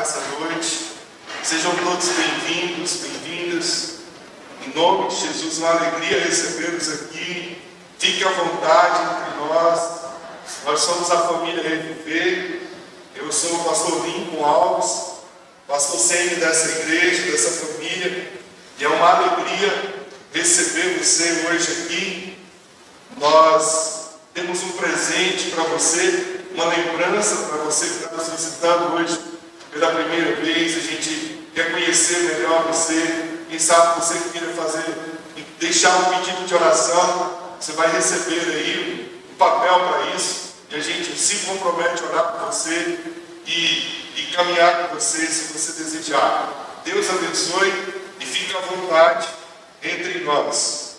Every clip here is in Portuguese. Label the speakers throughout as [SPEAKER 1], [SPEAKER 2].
[SPEAKER 1] nessa noite. Sejam todos bem-vindos, bem-vindas. Em nome de Jesus, uma alegria recebê-los aqui. Fique à vontade entre nós. Nós somos a família Reviver. Eu sou o pastor Lincoln Alves, pastor sênior dessa igreja, dessa família. E é uma alegria receber você hoje aqui. Nós temos um presente para você, uma lembrança para você que está nos visitando hoje pela primeira vez. A gente quer conhecer melhor você. Quem sabe você queira deixar um pedido de oração, você vai receber aí um papel para isso. E a gente se compromete a orar por você e caminhar com você, se você desejar. Deus abençoe e fique à vontade entre nós.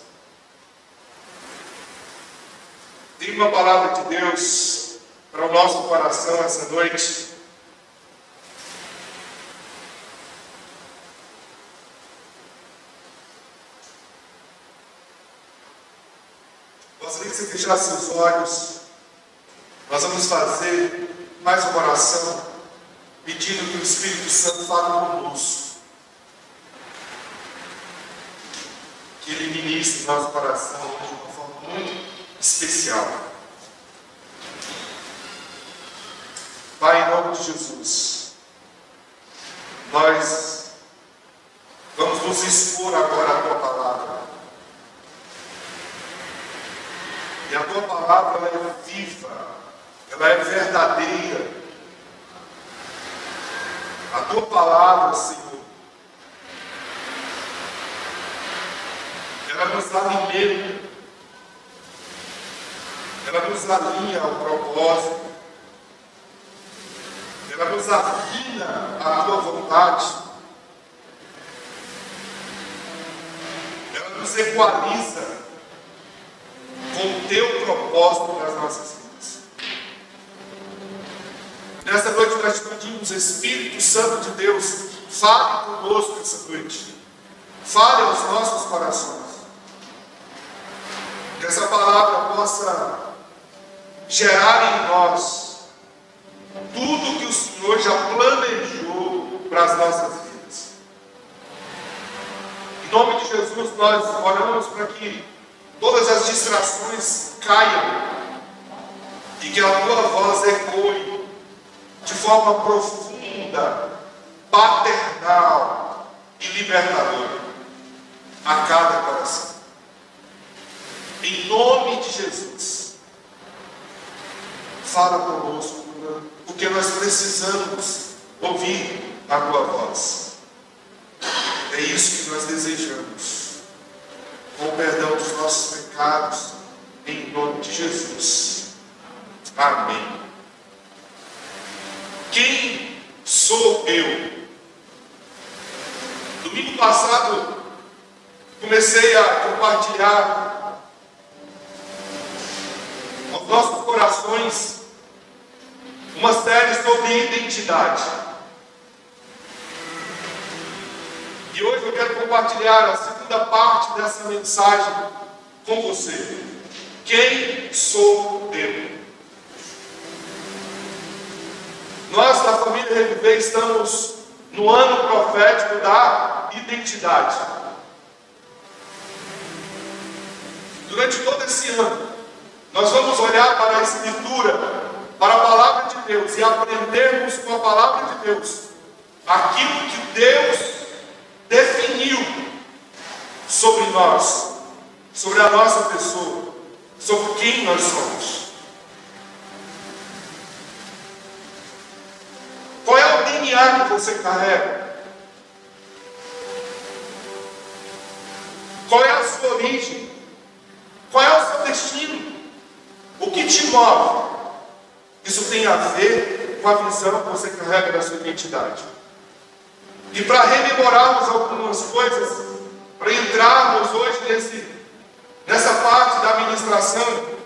[SPEAKER 1] Tem uma palavra de Deus para o nosso coração essa noite. Gostaria que você fechasse seus olhos. Nós vamos fazer mais uma oração, pedindo que o Espírito Santo fale conosco. Que Ele ministre nosso coração de uma forma muito especial. Pai, em nome de Jesus, nós vamos nos expor agora à Tua Palavra. E a Tua Palavra, ela é viva, ela é verdadeira. A Tua Palavra, Senhor, ela nos alimenta, ela nos alinha ao propósito, ela nos afina à Tua vontade, ela nos equaliza com o Teu propósito nas nossas vidas. Nessa noite nós pedimos, Espírito Santo de Deus, fale conosco essa noite, fale aos nossos corações, que essa palavra possa gerar em nós tudo que o Senhor já planejou para as nossas vidas. Em nome de Jesus, nós oramos para que todas as distrações caiam e que a Tua voz ecoe de forma profunda, paternal e libertadora a cada coração. Em nome de Jesus, fala conosco, porque nós precisamos ouvir a Tua voz. É isso que nós desejamos. Com o perdão dos nossos pecados, em nome de Jesus. Amém. Quem sou eu? Domingo passado, comecei a compartilhar aos nossos corações uma série sobre identidade. E hoje eu quero compartilhar a segunda parte dessa mensagem com você. Quem sou eu? Nós, da família Reviver, estamos no ano profético da identidade. Durante todo esse ano, nós vamos olhar para a Escritura, para a Palavra de Deus, e aprendermos com a Palavra de Deus aquilo que Deus definiu sobre nós, sobre a nossa pessoa, sobre quem nós somos. Qual é o DNA que você carrega? Qual é a sua origem? Qual é o seu destino? O que te move? Isso tem a ver com a visão que você carrega da sua identidade. E para rememorarmos algumas coisas, para entrarmos hoje nessa parte da administração,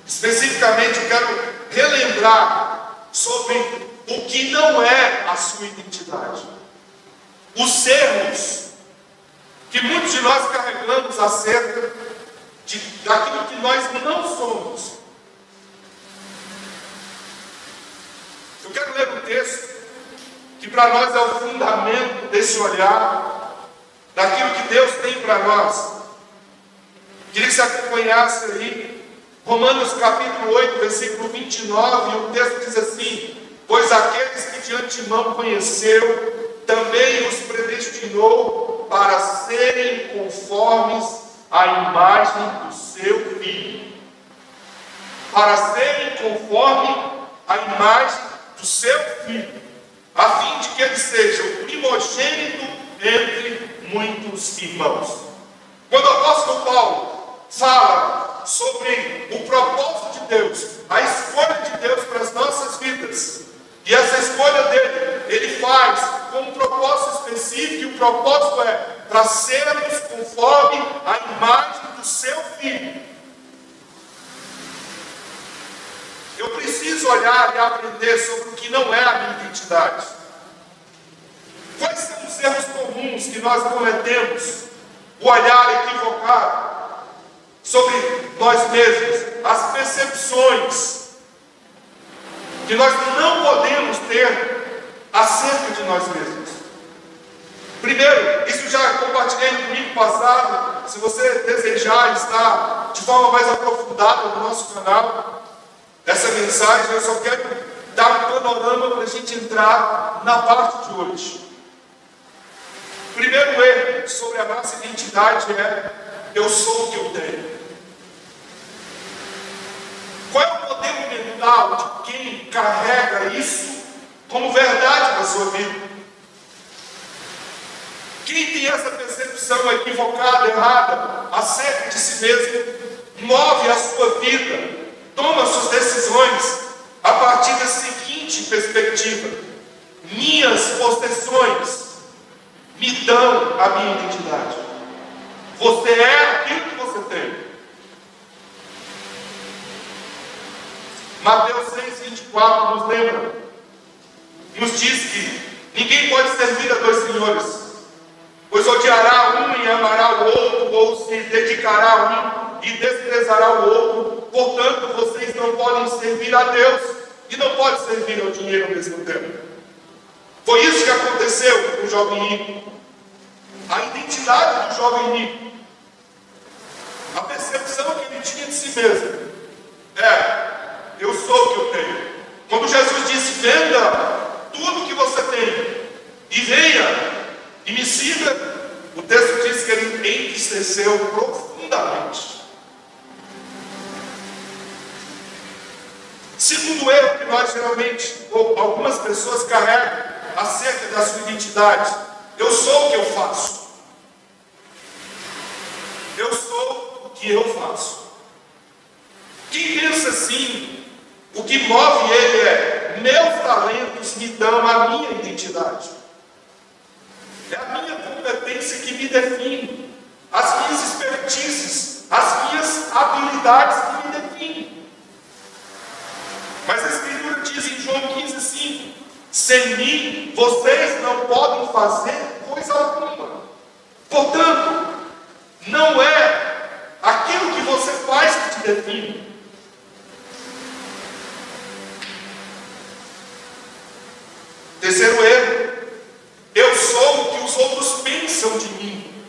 [SPEAKER 1] especificamente eu quero relembrar sobre o que não é a sua identidade. Os sermos que muitos de nós carregamos acerca daquilo que nós não somos. Eu quero ler um texto que que para nós é o fundamento desse olhar, daquilo que Deus tem para nós. Queria que você acompanhasse aí, Romanos capítulo 8, versículo 29, e o texto diz assim: pois aqueles que de antemão conheceu, também os predestinou para serem conformes à imagem do seu Filho. Para serem conforme à imagem do seu Filho, a fim de que ele seja o primogênito entre muitos irmãos. Quando o apóstolo Paulo fala sobre o propósito de Deus, a escolha de Deus para as nossas vidas, e essa escolha dele, ele faz com um propósito específico, e o propósito é para sermos conforme a imagem do seu Filho. Eu preciso olhar e aprender sobre o que não é a minha identidade. Quais são os erros comuns que nós cometemos? O olhar equivocado sobre nós mesmos, as percepções que nós não podemos ter acerca de nós mesmos. Primeiro, isso já compartilhei no domingo passado. Se você desejar estar de forma mais aprofundada no nosso canal, essa mensagem, eu só quero dar um panorama para a gente entrar na parte de hoje. Primeiro erro sobre a nossa identidade é: eu sou o que eu tenho. Qual é o modelo mental de quem carrega isso como verdade na sua vida? Quem tem essa percepção equivocada, errada, acerca de si mesmo, move a sua vida, toma suas decisões a partir da seguinte perspectiva: minhas possessões me dão a minha identidade. Você é aquilo que você tem. Mateus 6,24 nos lembra, nos diz que ninguém pode servir a dois senhores, pois odiará um e amará o outro, ou se dedicará a um e desprezará o outro. Portanto, vocês não podem servir a Deus e não podem servir ao dinheiro ao mesmo tempo. Foi isso que aconteceu com o jovem rico. A identidade do jovem rico, a percepção que ele tinha de si mesmo é: eu sou o que eu tenho. Quando Jesus disse: venda tudo que você tem e venha e me siga, o texto diz que ele entristeceu profundamente. Segundo erro que nós geralmente, ou algumas pessoas carregam acerca da sua identidade: eu sou o que eu faço. Eu sou o que eu faço. Quem pensa assim, o que move ele é: meus talentos me dão a minha identidade. É a minha competência que me define, as minhas expertises, as minhas habilidades que me definem. Mas a Escritura diz em João 15,5: sem mim vocês não podem fazer coisa alguma. Portanto, não é aquilo que você faz que te define. Terceiro erro: eu sou o que os outros pensam de mim.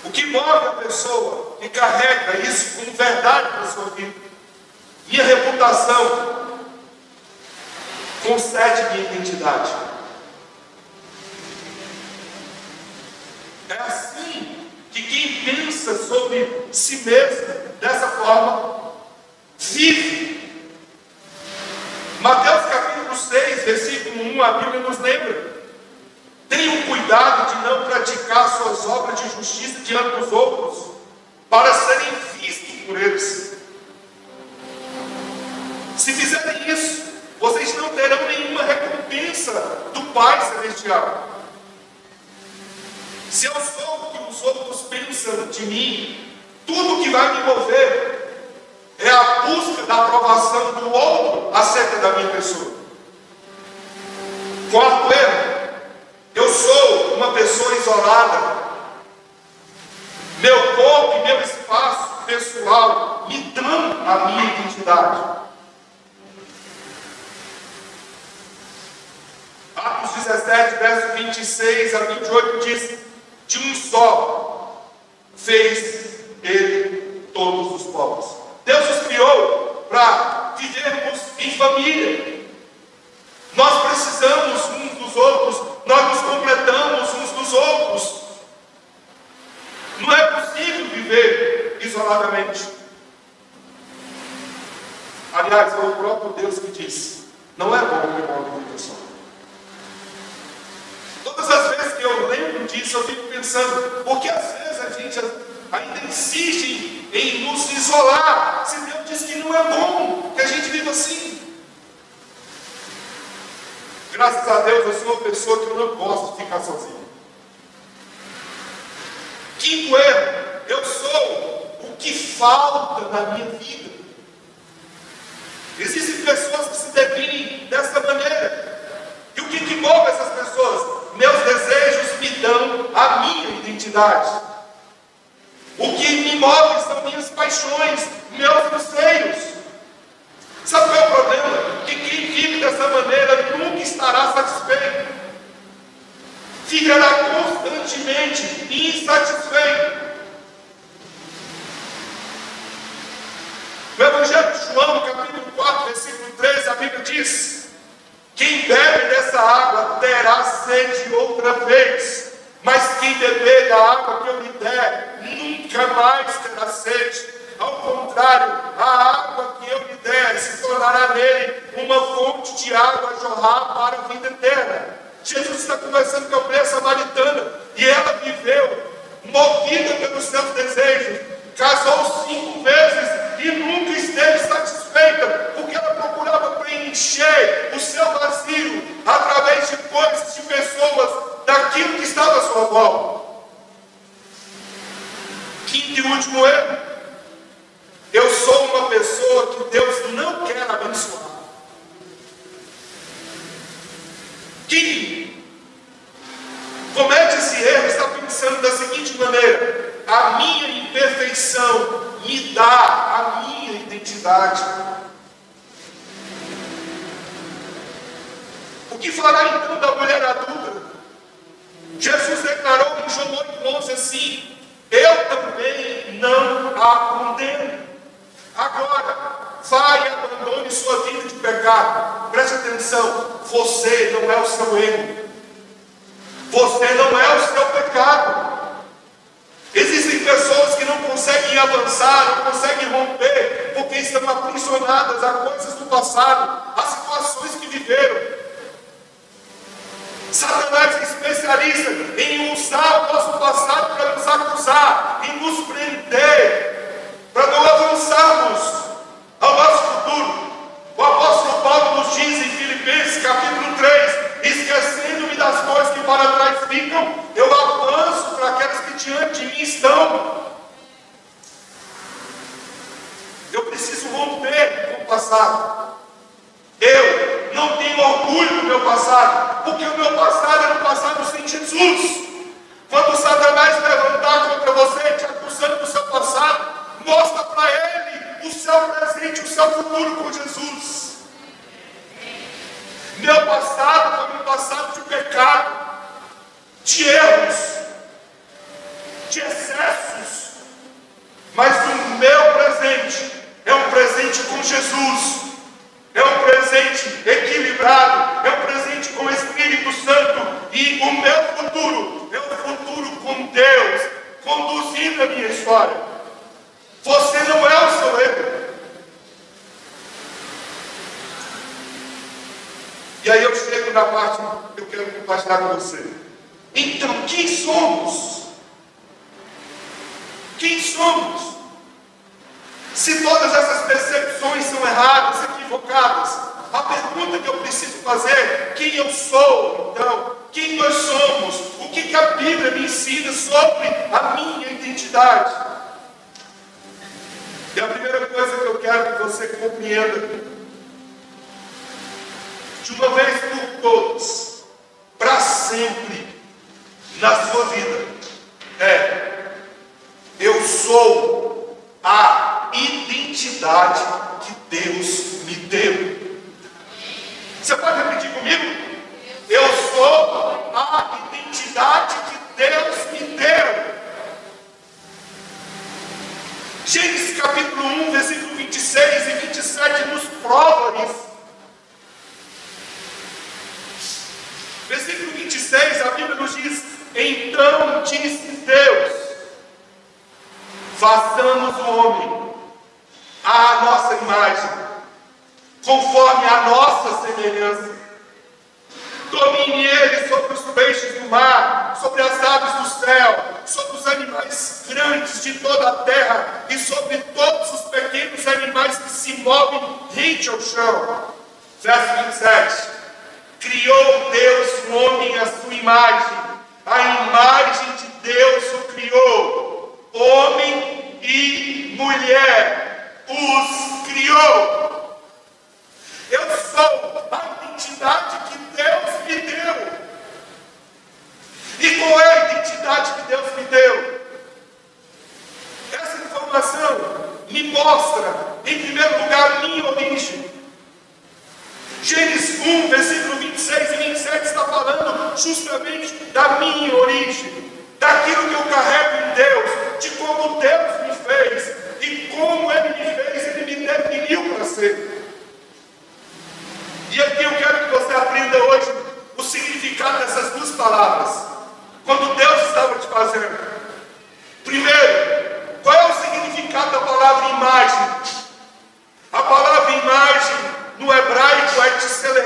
[SPEAKER 1] O que move a pessoa que carrega isso como verdade na sua vida? Minha reputação concede minha identidade. É assim que quem pensa sobre si mesmo dessa forma vive. Mateus capítulo 6, versículo 1, a Bíblia nos lembra: tenham cuidado de não praticar suas obras de justiça diante dos outros, para serem vistos por eles. Se fizerem isso, vocês não terão nenhuma recompensa do Pai Celestial. Se eu sou o que os outros pensam de mim, tudo que vai me mover é a busca da aprovação do outro acerca da minha pessoa. Quarto erro: eu sou uma pessoa isolada. Meu corpo e meu espaço pessoal me dão a minha identidade. Atos 17, verso 26 a 28 diz: de um só fez ele todos os povos. Deus nos criou para vivermos em família. Nós precisamos uns dos outros, nós nos completamos uns dos outros. Não é possível viver isoladamente. Aliás, é o próprio Deus que diz: não é bom que o homem viva só. Todas as vezes que eu lembro disso, eu fico pensando, porque às vezes a gente ainda insiste em nos isolar, se Deus diz que não é bom que a gente viva assim. Graças a Deus, eu sou uma pessoa que eu não gosto de ficar sozinho. Quinto erro: eu sou o que falta na minha vida. Existem pessoas que se definem dessa maneira. E o que move essas pessoas? Meus desejos me dão a minha identidade. O que me move são minhas paixões, meus anseios. Sabe qual é o problema? Que quem vive dessa maneira nunca estará satisfeito. Ficará constantemente insatisfeito. No Evangelho de João, no capítulo 4, versículo 13, a Bíblia diz: quem bebe dessa água terá sede outra vez, mas quem beber da água que eu lhe der, nunca mais terá sede. Ao contrário, a água que eu lhe der se tornará nele uma fonte de água a jorrar para a vida eterna. Jesus está conversando com a mulher samaritana, e ela viveu movida pelos seus desejos, casou 5 vezes e nunca esteve satisfeita, porque ela procurava preencher o seu vazio através de coisas, de pessoas, daquilo que estava à sua volta. Quinto e último erro: eu sou uma pessoa que Deus não quer abençoar. Quem comete esse erro está pensando da seguinte maneira: a minha imperfeição me dá a minha identidade. O que fará então da mulher adulta? Jesus declarou em João 8,11 assim: eu também não a condeno. Agora, vai e abandone sua vida de pecado. Preste atenção, você não é o seu erro. Você não é o seu pecado. Existem pessoas que não conseguem avançar, não conseguem romper, porque estão aprisionadas a coisas do passado, a situações que viveram. Satanás é especialista em usar o nosso passado para nos acusar, em nos prender, para não avançarmos ao nosso futuro. O apóstolo Paulo nos diz em Filipenses capítulo 3: esquecendo-me das coisas que para trás ficam, eu avanço para aquelas que diante de mim estão. Eu preciso romper com o passado. Eu não tenho orgulho do meu passado, porque o meu passado era um passado sem Jesus. Quando Satanás levantar contra você, te acusando do seu passado, mostra para ele o seu presente, o seu futuro com Jesus. Meu passado foi um passado de pecado, de erros, de excessos, mas o meu presente é um presente com Jesus. É um presente equilibrado, é um presente com o Espírito Santo, e o meu futuro é um futuro com Deus conduzindo a minha história. Você não é o seu erro. E aí eu chego na parte que eu quero compartilhar com você. Então, quem somos? Quem somos? Se todas essas percepções são erradas, equivocadas, a pergunta que eu preciso fazer é: quem eu sou, então? Quem nós somos? O que a Bíblia me ensina sobre a minha identidade? E a primeira coisa que eu quero que você compreenda, de uma vez por todas, para sempre, na sua vida, é: eu sou a identidade que Deus me deu. Você pode repetir comigo? Eu sou a identidade que Deus me deu. Gênesis capítulo 1, versículo 26 e 27 nos prova isso. Versículo 26, a Bíblia nos diz: então disse Deus, façamos o homem à nossa imagem, conforme a nossa semelhança. Domine ele sobre os peixes do mar, sobre as aves do céu, sobre os animais grandes de toda a terra e sobre todos os pequenos animais que se movem rente ao chão. Verso 27. Criou Deus o homem à sua imagem, a imagem de Deus o criou, homem e mulher os criou. Eu sou a identidade que Deus me deu. E qual é a identidade que Deus me deu? Essa informação me mostra, em primeiro lugar, a minha origem. Gênesis 1, versículo 26 e 27 está falando justamente da minha origem, daquilo que eu carrego em Deus, de como Deus me fez e como Ele me fez, Ele me definiu para ser. E aqui eu quero que você aprenda hoje o significado dessas duas palavras. Quando Deus estava te fazendo. Primeiro, qual é o significado da palavra imagem? A palavra imagem no hebraico é tselem,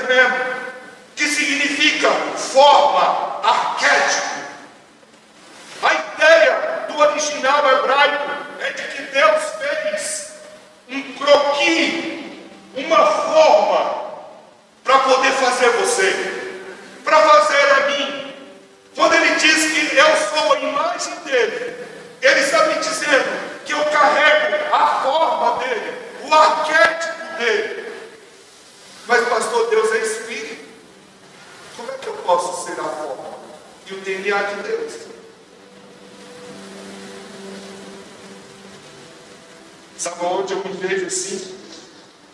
[SPEAKER 1] que significa forma, arquétipo. A ideia do original hebraico é de que Deus fez um croquis, uma forma para poder fazer você, para fazer a mim. Quando ele diz que eu sou a imagem dele, ele está me dizendo que eu carrego a forma dele, o arquétipo dele. Mas pastor, Deus é Espírito. Como é que eu posso ser a forma e o DNA de Deus? Sabe onde eu me vejo assim?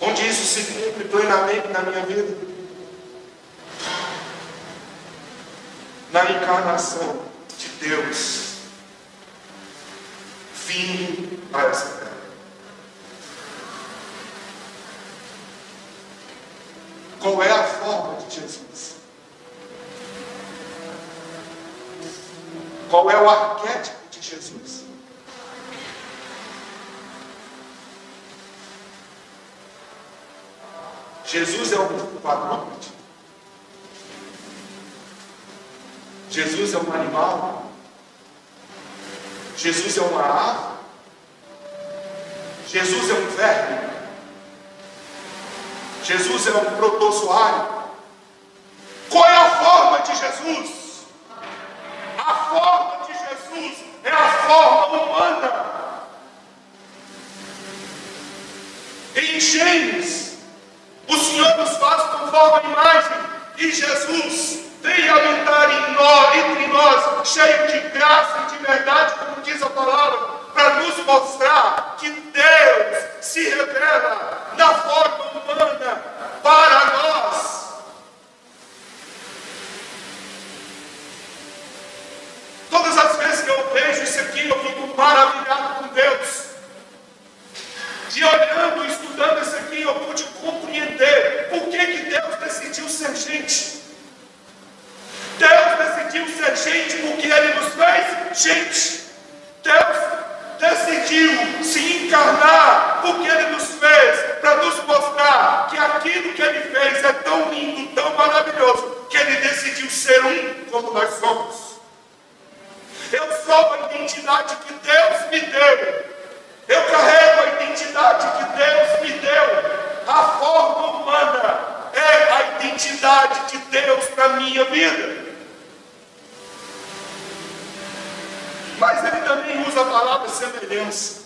[SPEAKER 1] Onde isso se cumpre plenamente na minha vida? Na encarnação de Deus vindo a essa terra. Qual é a forma de Jesus? Qual é o arquétipo de Jesus? Jesus é um quadrúpede. Jesus é um animal. Jesus é uma ave. Jesus é um verme. Jesus é um protozoário. Qual é a forma de Jesus? A forma de Jesus é a forma humana. Em Gênesis, o Senhor nos faz conforme a imagem, e Jesus vem habitar entre nós, cheio de graça e de verdade, como diz a palavra, para nos mostrar que Deus se revela na forma humana para nós. Todas as vezes que eu vejo isso aqui, eu fico maravilhado com Deus. E olhando, estudando isso aqui, eu pude compreender por que Deus decidiu ser gente. Deus decidiu ser gente porque Ele nos fez gente. Deus decidiu se encarnar porque Ele nos fez, para nos mostrar que aquilo que Ele fez é tão lindo, tão maravilhoso, que Ele decidiu ser um como nós somos. Eu sou a identidade que Deus me deu. Eu carrego a identidade que Deus me deu. A forma humana é a identidade de Deus para a minha vida. Mas ele também usa a palavra semelhança.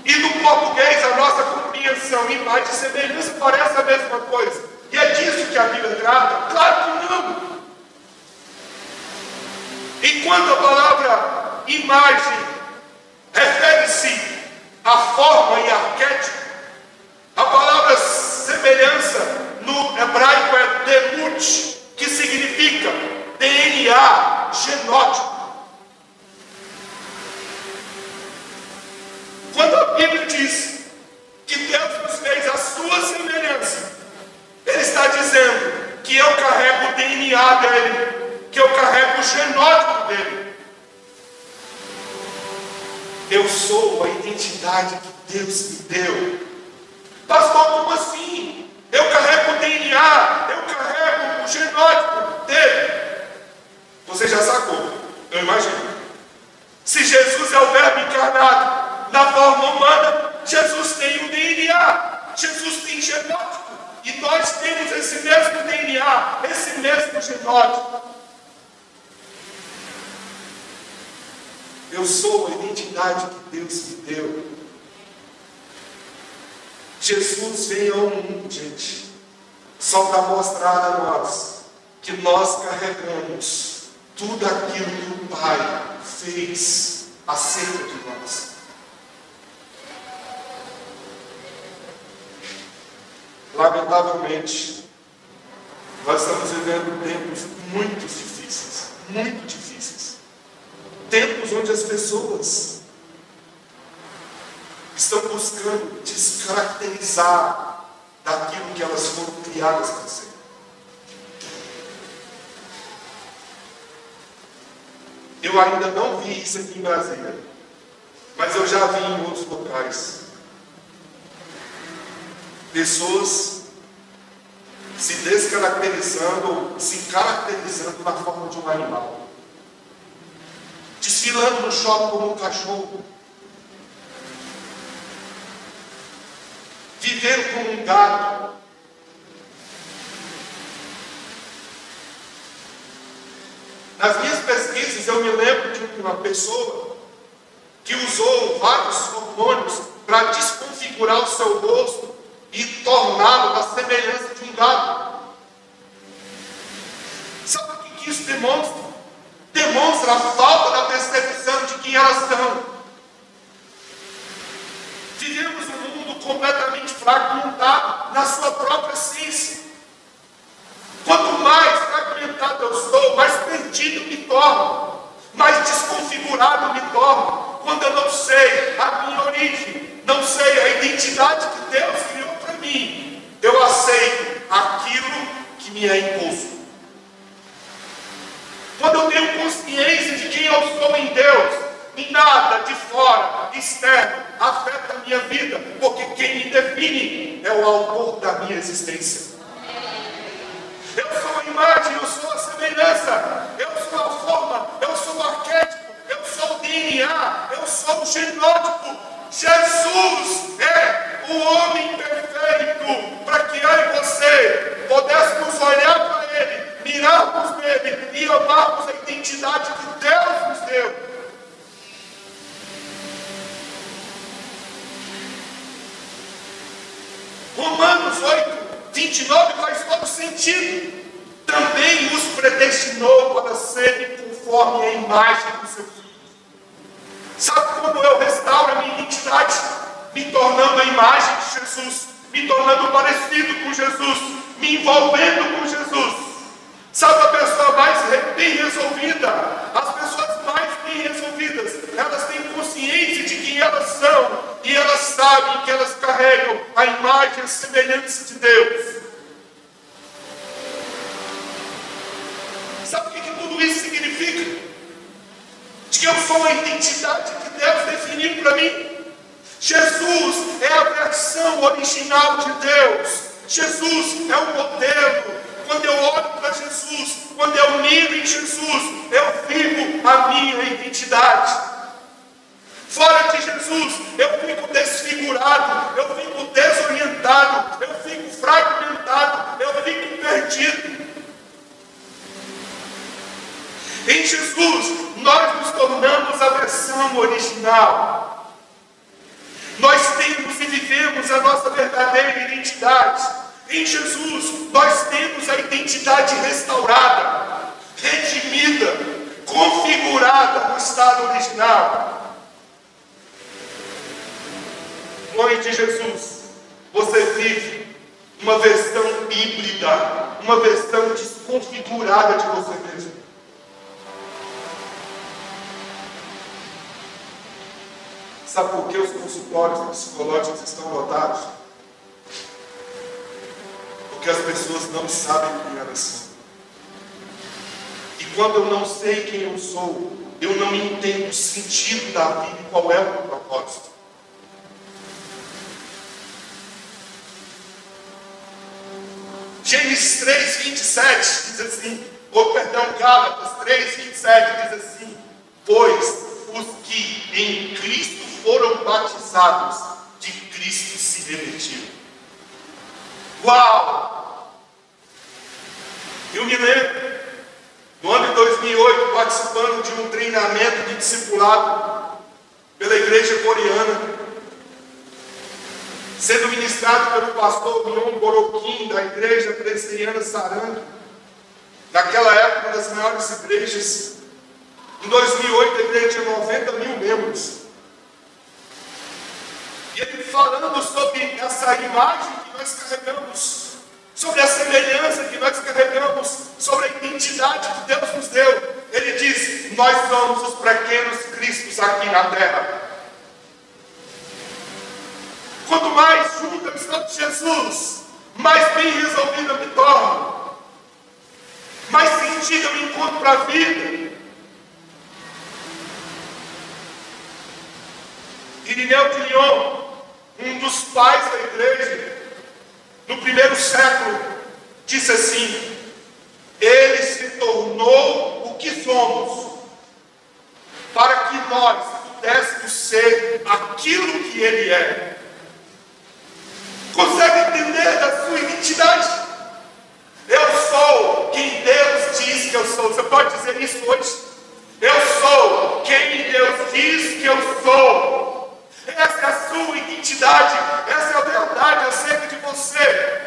[SPEAKER 1] E no português a nossa compreensão, imagem e semelhança parece a mesma coisa. E é disso que a Bíblia trata? Claro que não. Enquanto a palavra imagem refere-se à forma e arquétipo, a palavra semelhança no hebraico é demut, que significa DNA genótipo. Quando a Bíblia diz que Deus nos fez a sua semelhança, Ele está dizendo que eu carrego o DNA dele, que eu carrego o genótipo dele. Eu sou a identidade que Deus me deu. Pastor, como assim? Eu carrego o DNA, eu carrego o genótipo dele. Você já sacou? Eu imagino. Se Jesus é o Verbo encarnado na forma humana, Jesus tem o DNA, Jesus tem genótipo. E nós temos esse mesmo DNA, esse mesmo genótipo. Eu sou a identidade que Deus me deu. Jesus veio ao mundo, gente, só para mostrar a nós que nós carregamos tudo aquilo que o Pai fez acerca de nós. Lamentavelmente, nós estamos vivendo tempos muito difíceis, muito difíceis. Tempos onde as pessoas estão buscando descaracterizar daquilo que elas foram criadas para ser. Eu ainda não vi isso aqui em Brasília, mas eu já vi em outros locais. Pessoas se descaracterizando ou se caracterizando na forma de um animal. Desfilando no shopping como um cachorro. Vivendo como um gato. Nas minhas pesquisas, eu me lembro de uma pessoa que usou vários hormônios para desconfigurar o seu rosto e torná-lo da semelhança de um gato. Sabe o que isso demonstra? Demonstra a falta da percepção de quem elas são. Vivemos um mundo completamente fragmentado na sua própria essência. Quanto mais fragmentado eu estou, mais perdido me torno, mais desconfigurado me torno, quando eu não sei a minha origem, não sei a identidade que Deus criou para mim. Eu aceito aquilo que me é imposto. Quando eu tenho consciência de quem eu sou em Deus, nada de fora, externo, afeta a minha vida, porque quem me define é o autor da minha existência. Eu sou a imagem, eu sou a semelhança, eu sou a forma, eu sou o arquétipo, eu sou o DNA, eu sou o genótipo. Jesus é o homem perfeito, para que eu e você pudéssemos olhar para Ele, mirarmos nele e amarmos a identidade que Deus nos deu. Romanos 8, 29 faz todo sentido. Também os predestinou para serem conforme a imagem do seu Filho. Sabe como eu restauro a minha identidade? Me tornando a imagem de Jesus, me tornando parecido com Jesus, me envolvendo com Jesus. Sabe a pessoa mais bem resolvida? As pessoas mais bem resolvidas, elas têm consciência de quem elas são e elas sabem que elas carregam a imagem e a semelhança de Deus. Sabe o que tudo isso significa? De que eu sou a identidade que Deus definiu para mim. Jesus é a versão original de Deus. Jesus é o modelo. Quando eu olho para Jesus, quando eu miro em Jesus, eu vivo a minha identidade. Fora de Jesus, eu fico desfigurado, eu fico desorientado, eu fico fragmentado, eu fico perdido. Em Jesus, nós nos tornamos a versão original. Nós temos e vivemos a nossa verdadeira identidade. Em Jesus, nós temos a identidade restaurada, redimida, configurada no estado original. Mãe de Jesus, você vive uma versão bíblica vida, uma versão desconfigurada de você mesmo. Sabe por que os consultórios psicológicos estão lotados? Porque as pessoas não sabem quem elas são. E quando eu não sei quem eu sou, eu não entendo o sentido da vida e qual é o meu propósito. Gênesis 3, 27 diz assim, Gálatas 3, 27 diz assim: pois os que em Cristo foram batizados, de Cristo se revestiram. Uau! Eu me lembro, no ano de 2008, participando de um treinamento de discipulado pela igreja coreana, sendo ministrado pelo pastor Myung Borokin, da igreja presbiteriana Sarang, naquela época uma das maiores igrejas. Em 2008 a igreja tinha 90 mil membros. E ele falando sobre essa imagem que nós carregamos, sobre a semelhança que nós carregamos, sobre a identidade que Deus nos deu. Ele diz: nós somos os pequenos cristos aqui na terra. Quanto mais junto eu estou de Jesus, mais bem resolvido eu me torno, mais sentido eu me encontro para a vida. Irineu de Lyon, um dos pais da igreja, no primeiro século, disse assim: ele se tornou o que somos, para que nós pudéssemos ser aquilo que ele é. Consegue entender da sua identidade? Eu sou quem Deus diz que eu sou. Você pode dizer isso hoje? Eu sou quem Deus diz que eu sou. Essa é a sua identidade. Essa é a verdade acerca de você.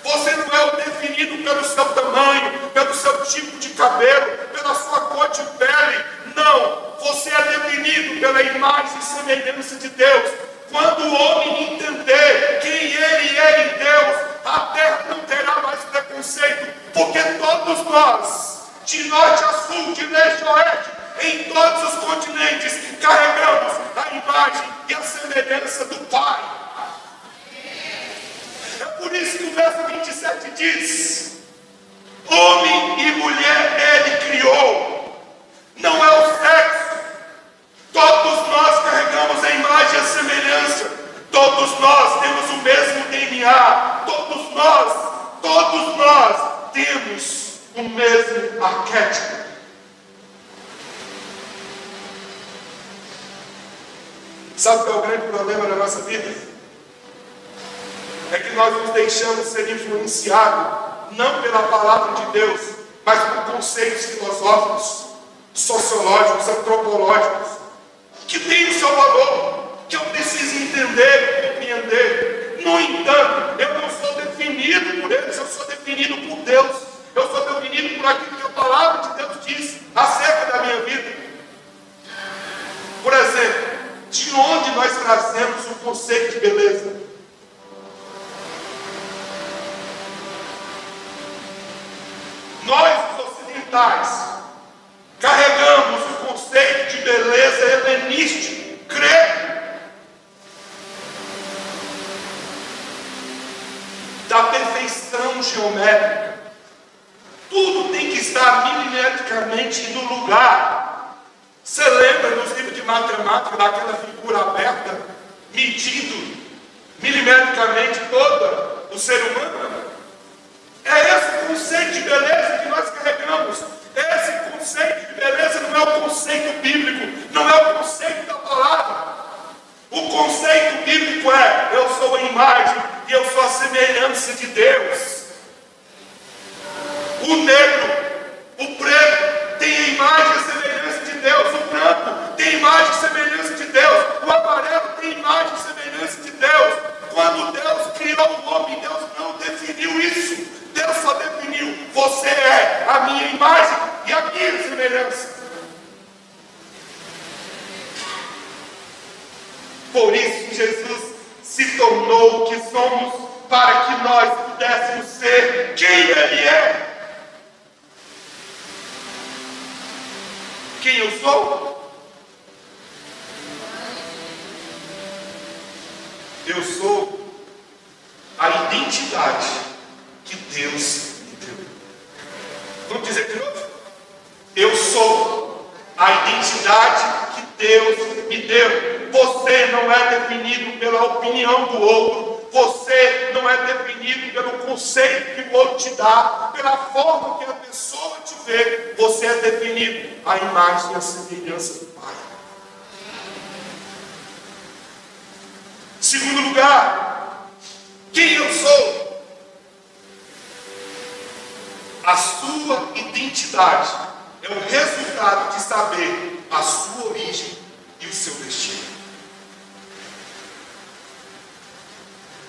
[SPEAKER 1] Você não é o definido pelo seu tamanho, pelo seu tipo de cabelo, pela sua cor de pele. Não. Você é definido pela imagem e semelhança de Deus. Quando o homem entender quem ele é em Deus, a terra não terá mais preconceito, porque todos nós, de norte a sul, de leste a oeste, em todos os continentes, carregamos a imagem e a semelhança do Pai. É por isso que o verso 27 diz: homem e mulher ele criou, não é o sexo. Todos nós carregamos a imagem e a semelhança. Todos nós temos o mesmo DNA. Todos nós temos o mesmo arquétipo. Sabe qual é o grande problema da nossa vida? É que nós nos deixamos ser influenciados não pela palavra de Deus, mas por conceitos filosóficos, sociológicos, antropológicos, que tem o seu valor, que eu preciso entender e compreender. No entanto, eu não sou definido por eles, eu sou definido por Deus. Eu sou definido por aquilo que a palavra de Deus diz acerca da minha vida. Por exemplo, de onde nós trazemos o conceito de beleza? Nós, os ocidentais, carregamos o conceito de beleza helenístico, grego, da perfeição geométrica. Tudo tem que estar milimetricamente no lugar. Você lembra nos livros de matemática daquela figura aberta, medindo milimetricamente todo o ser humano? É esse o conceito de beleza que nós carregamos. Esse conceito de beleza não é o conceito bíblico, não é o conceito da palavra. O conceito bíblico é: eu sou a imagem e eu sou a semelhança de Deus. O negro, o preto, tem a imagem e a semelhança de Deus. O branco tem a imagem e semelhança de Deus. O amarelo tem a imagem e semelhança de Deus. Quando Deus criou o homem, Deus não definiu isso. Deus só definiu: você é a minha imagem e a minha semelhança. Por isso Jesus se tornou o que somos, para que nós pudéssemos ser quem Ele é. Quem eu sou? Eu sou a identidade que Deus me deu. Vamos dizer de novo? Eu sou a identidade que Deus me deu. Você não é definido pela opinião do outro. Você não é definido pelo conceito que o outro te dá, pela forma que a pessoa te vê. Você é definido à imagem e à semelhança do Pai. Segundo lugar, quem eu sou? A sua identidade é o resultado de saber a sua origem e o seu destino.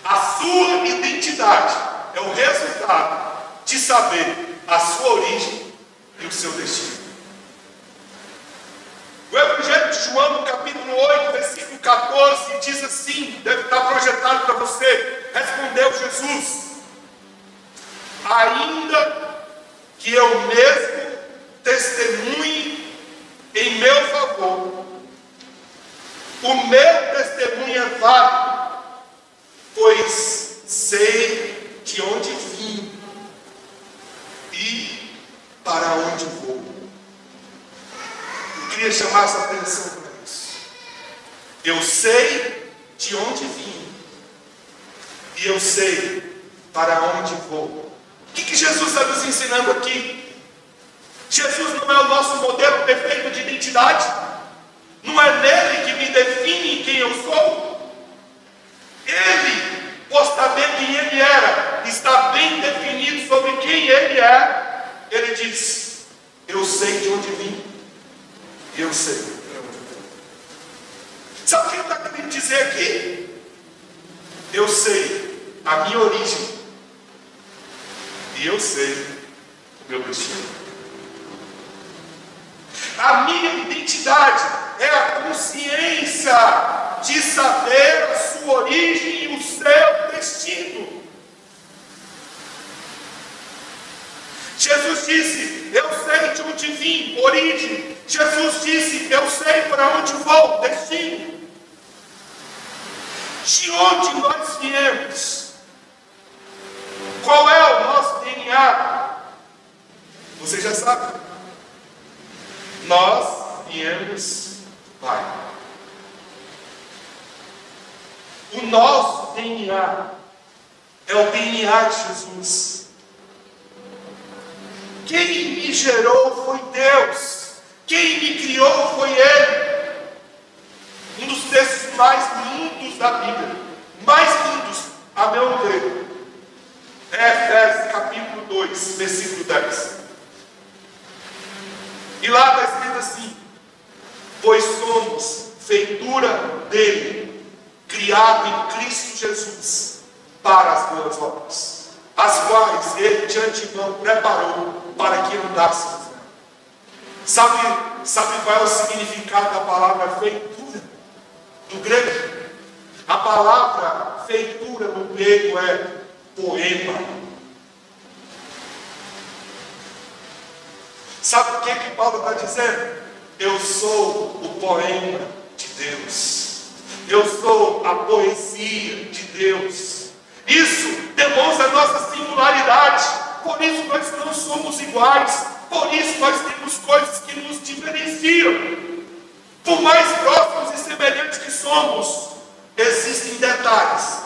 [SPEAKER 1] A sua identidade é o resultado de saber a sua origem e o seu destino. O Evangelho de João, no capítulo 8, versículo 14, diz assim, deve estar projetado para você. Respondeu Jesus: ainda que eu mesmo testemunhe em meu favor, o meu testemunho é válido, pois sei de onde vim e para onde vou. Eu queria chamar essa atenção para isso. Eu sei de onde vim e eu sei para onde vou. O que Jesus está nos ensinando aqui? Jesus não é o nosso modelo perfeito de identidade? Não é nele que me define quem eu sou? Ele, por saber quem ele era, está bem definido sobre quem ele é. Ele diz: eu sei de onde vim, eu sei para onde vou. Sabe o que ele está querendo dizer aqui? Eu sei a minha origem e eu sei o meu destino. A minha identidade é a consciência de saber a sua origem e o seu destino. Jesus disse: eu sei de onde vim, origem. Jesus disse: eu sei para onde vou, destino. De onde nós viemos? Qual é o nosso DNA? Você já sabe. Nós viemos do Pai. O nosso DNA é o DNA de Jesus. Quem me gerou foi Deus. Quem me criou foi Ele. Um dos textos mais lindos da Bíblia, mais lindos, a meu ver, é Efésios capítulo 2, versículo 10. E lá está escrito assim: pois somos feitura dele, criado em Cristo Jesus, para as boas obras, as quais ele de antemão preparou para que andássemos. Sabe qual é o significado da palavra feitura do grego? A palavra feitura no grego é poema. Sabe o que Paulo está dizendo? Eu sou o poema de Deus. Eu sou a poesia de Deus. Isso demonstra a nossa singularidade. Por isso nós não somos iguais. Por isso nós temos coisas que nos diferenciam. Por mais próximos e semelhantes que somos, existem detalhes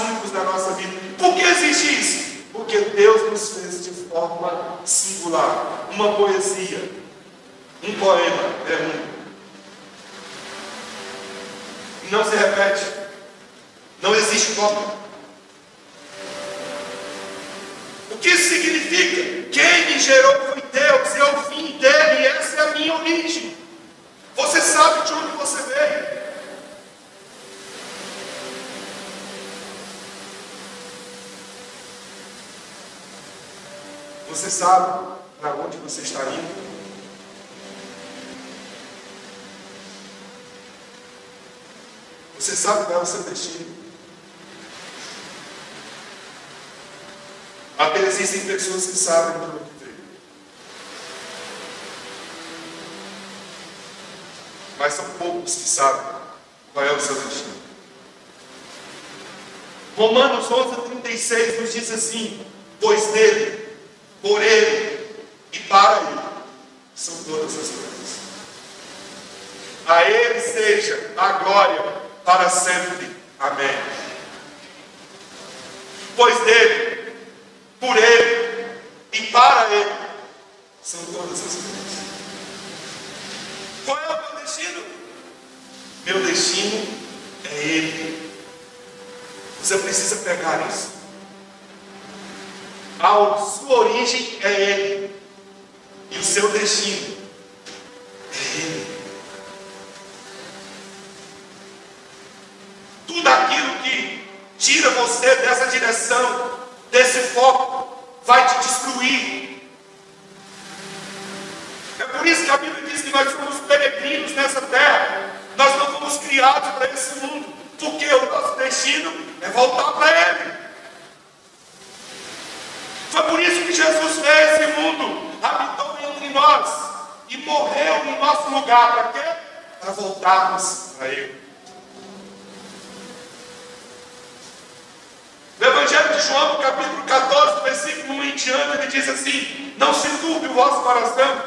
[SPEAKER 1] únicos da nossa vida. Por que existe isso? Porque Deus nos fez de forma singular. Uma poesia, um poema é único. Não se repete. Não existe cópia. O que isso significa? Quem me gerou foi Deus, eu vim dele, e essa é a minha origem. Você sabe de onde você veio. Você sabe para onde você está indo? Você sabe qual é o seu destino? Até existem pessoas que sabem para onde veio. Mas são poucos que sabem qual é o seu destino. Romanos 11:36 nos diz assim: pois dele, por ele e para ele são todas as coisas. A ele seja a glória para sempre. Amém. Pois dele, por ele e para ele são todas as coisas. Qual é o meu destino? Meu destino é ele. Você precisa pegar isso. A sua origem é ele. E o seu destino é ele. Tudo aquilo que tira você dessa direção, desse foco, vai te destruir. É por isso que a Bíblia diz que nós somos peregrinos nessa terra. Nós não fomos criados para esse mundo, porque o nosso destino é voltar para ele. Foi por isso que Jesus veio a esse mundo, habitou entre nós e morreu no nosso lugar. Para quê? Para voltarmos para ele. No Evangelho de João, no capítulo 14, versículo 1 em diante, ele diz assim: não se turbe o vosso coração,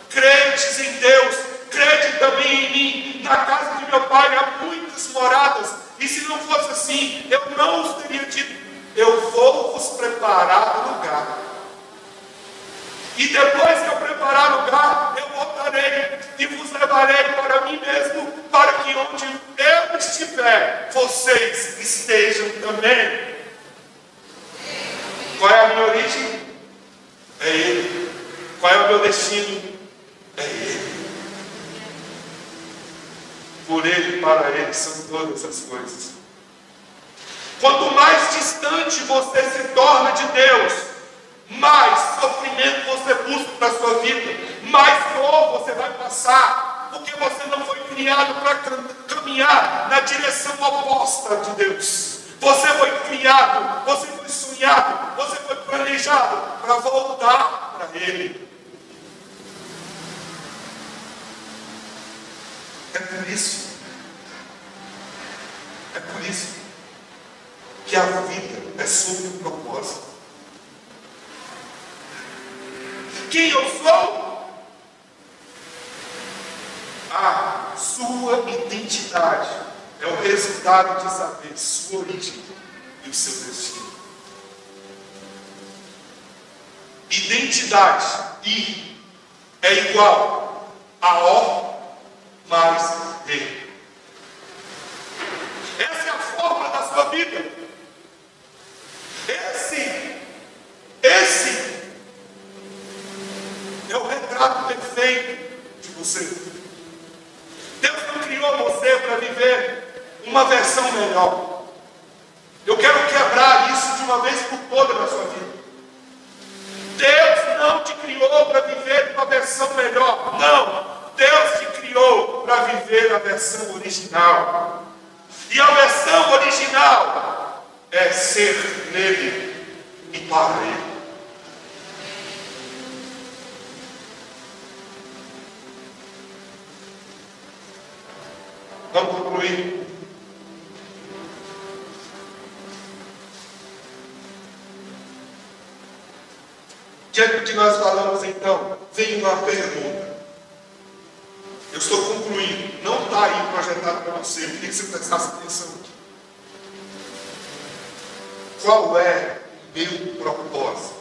[SPEAKER 1] credes em Deus, crede também em mim. Na casa de meu pai há muitas moradas, e se não fosse assim, eu não os teria dito. Eu vou vos preparar lugar. E depois que eu preparar lugar, eu voltarei e vos levarei para mim mesmo, para que onde eu estiver, vocês estejam também. Qual é a minha origem? É ele. Qual é o meu destino? É ele. Por ele e para ele são todas as coisas. Quanto mais distante você se torna de Deus, mais sofrimento você busca para a sua vida, mais dor você vai passar, porque você não foi criado para caminhar na direção oposta de Deus. Você foi criado, você foi sonhado, você foi planejado para voltar para Ele. É por isso que a vida é sobre um propósito. Quem eu sou? A sua identidade é o resultado de saber sua origem e o seu destino. Identidade I é igual a O mais D. Essa é a fórmula da sua vida. Esse é o retrato perfeito de você. Deus não criou você para viver uma versão melhor. Eu quero quebrar isso de uma vez por toda na sua vida. Deus não te criou para viver uma versão melhor. Não. Deus te criou para viver a versão original. E a versão original é ser nele e para ele. Vamos concluir. Diante do que nós falamos, então, vem uma pergunta. Eu estou concluindo. Não está aí projetado para você. Eu queria que você prestasse atenção aqui. Qual é o meu propósito?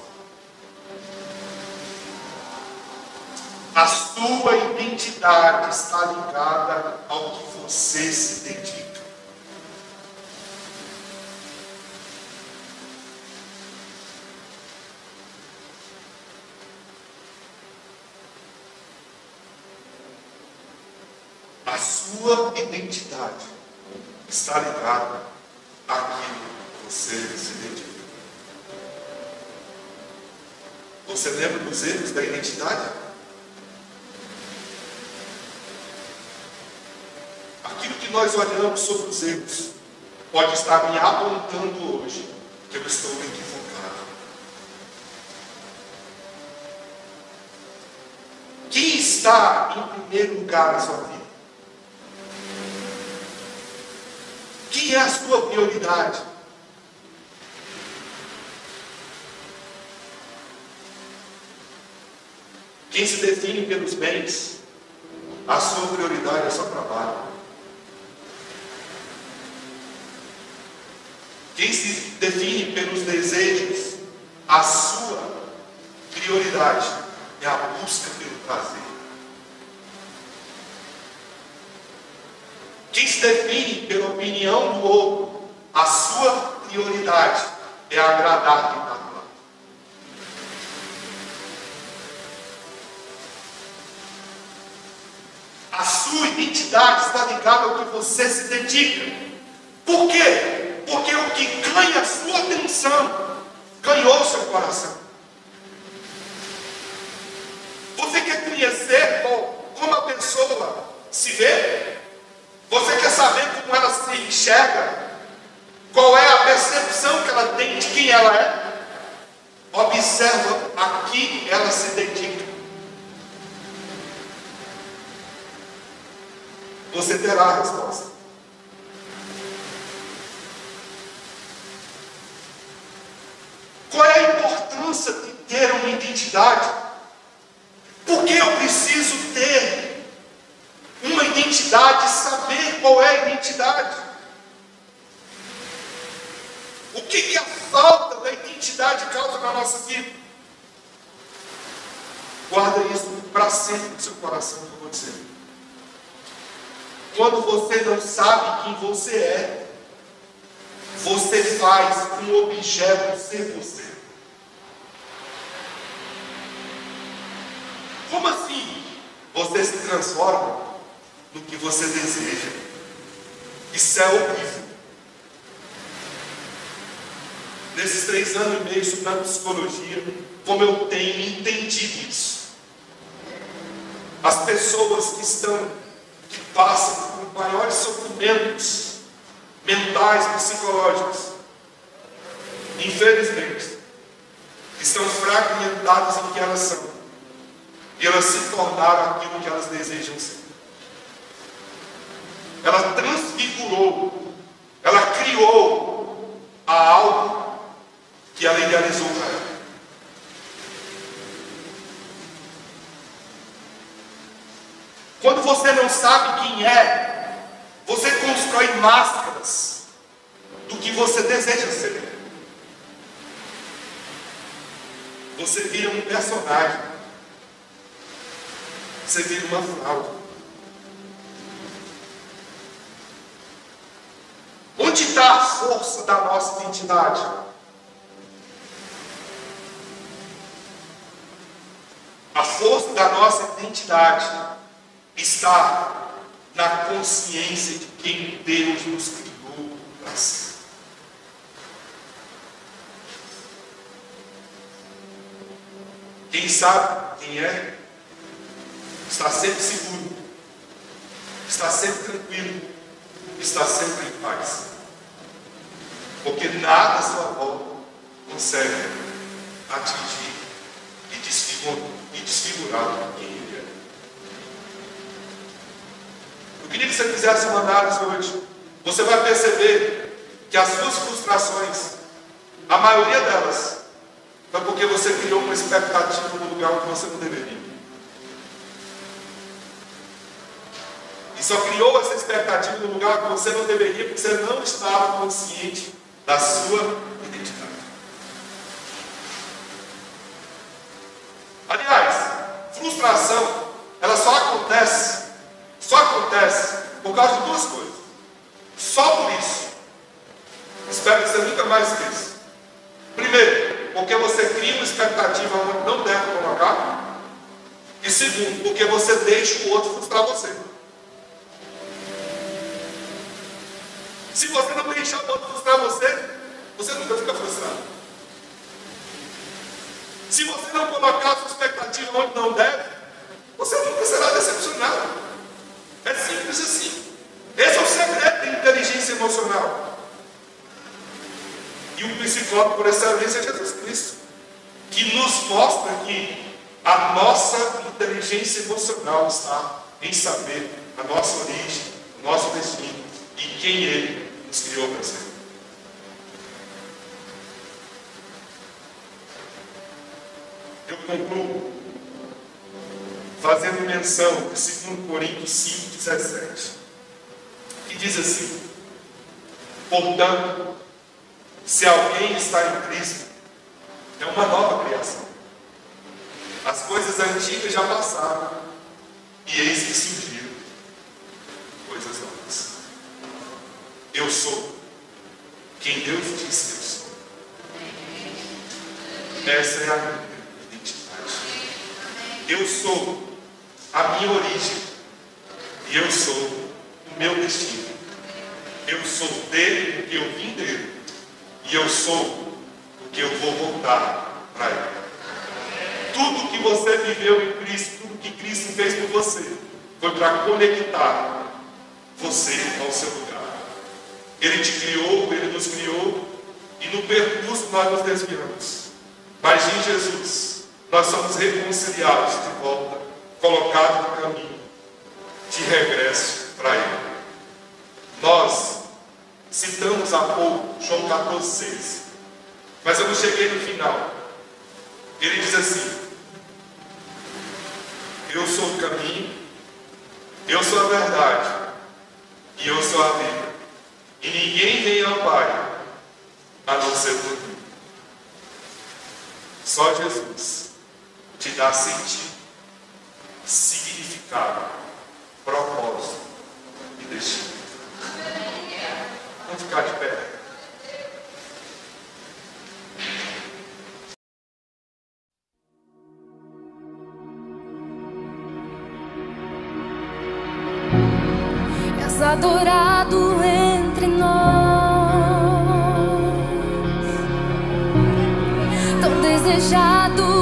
[SPEAKER 1] A sua identidade está ligada ao que você se dedica. A sua identidade está ligada àquilo que você se dedica. Você lembra dos erros da identidade? Aquilo que nós olhamos sobre os erros pode estar me apontando hoje que eu estou equivocado. Quem está em primeiro lugar na sua vida? Quem é a sua prioridade? Quem se define pelos bens, a sua prioridade é só trabalho. Quem se define pelos desejos, a sua prioridade é a busca pelo prazer. Quem se define pela opinião do outro, a sua prioridade é agradar quem está do lado. A sua identidade está ligada ao que você se dedica. Por quê? Porque o que ganha a sua atenção ganhou o seu coração. Você quer conhecer como a pessoa se vê? Você quer saber como ela se enxerga? Qual é a percepção que ela tem de quem ela é? Observa a que ela se dedica. Você terá a resposta. Qual é a importância de ter uma identidade? Por que eu preciso ter uma identidade e saber qual é a identidade? O que a falta da identidade causa na nossa vida? Guarda isso para sempre no seu coração, que eu vou dizer. Quando você não sabe quem você é, você faz um objeto ser você. Como assim? Você se transforma no que você deseja. Isso é horrível. Nesses 3 anos e meio estudando psicologia, como eu tenho entendido isso. As pessoas que passam por maiores sofrimentos mentais, psicológicos, infelizmente, estão fragmentadas em que elas são. E elas se tornaram aquilo que elas desejam ser. Ela transfigurou, ela criou algo que ela idealizou para ela. Quando você não sabe quem é, você constrói máscaras do que você deseja ser. Você vira um personagem. Você vira uma fraude. Onde está a força da nossa identidade? A força da nossa identidade está na consciência de quem Deus nos criou para ser. Quem sabe quem é, está sempre seguro, está sempre tranquilo, está sempre em paz. Porque nada à sua volta consegue atingir e desfigurar quem Ele é. Eu queria que você fizesse uma análise hoje. Você vai perceber que as suas frustrações, a maioria delas, foi porque você criou uma expectativa no lugar onde você não deveria. E só criou essa expectativa no lugar que você não deveria, porque você não estava consciente da sua identidade. Aliás, frustração, ela só acontece por causa de 2 coisas. Só por isso. Espero que você nunca mais esqueça. Primeiro, porque você cria uma expectativa onde não deve colocar. E segundo, porque você deixa o outro frustrar você. Se você não deixar o outro frustrar você, você nunca fica frustrado. Se você não colocar a sua expectativa onde não deve, você nunca será decepcionado. É simples assim. Esse é o segredo da inteligência emocional. E o psicólogo por excelência é Jesus Cristo, que nos mostra que a nossa inteligência inteligência emocional está em saber a nossa origem, o nosso destino e quem Ele nos criou para ser. Eu concluo fazendo menção de 2 Coríntios 5,17, que diz assim: portanto, se alguém está em Cristo, é uma nova criação. As coisas antigas já passaram, e eis que surgiram coisas novas. Eu sou quem Deus disse que eu sou. Essa é a minha identidade. Eu sou a minha origem, e eu sou o meu destino. Eu sou dele porque eu vim dele, e eu sou porque eu vou voltar para ele. Tudo que você viveu em Cristo, tudo que Cristo fez por você, foi para conectar você ao seu lugar. Ele te criou, Ele nos criou, e no percurso nós nos desviamos. Mas em Jesus, nós somos reconciliados de volta, colocados no caminho de regresso para Ele. Nós citamos há pouco João 14,6, mas eu não cheguei no final. Ele diz assim: eu sou o caminho, eu sou a verdade, e eu sou a vida. E ninguém vem ao Pai a não ser por mim. Só Jesus te dá sentido, significado, propósito e destino. Vamos ficar de pé.
[SPEAKER 2] És adorado entre nós, tão desejado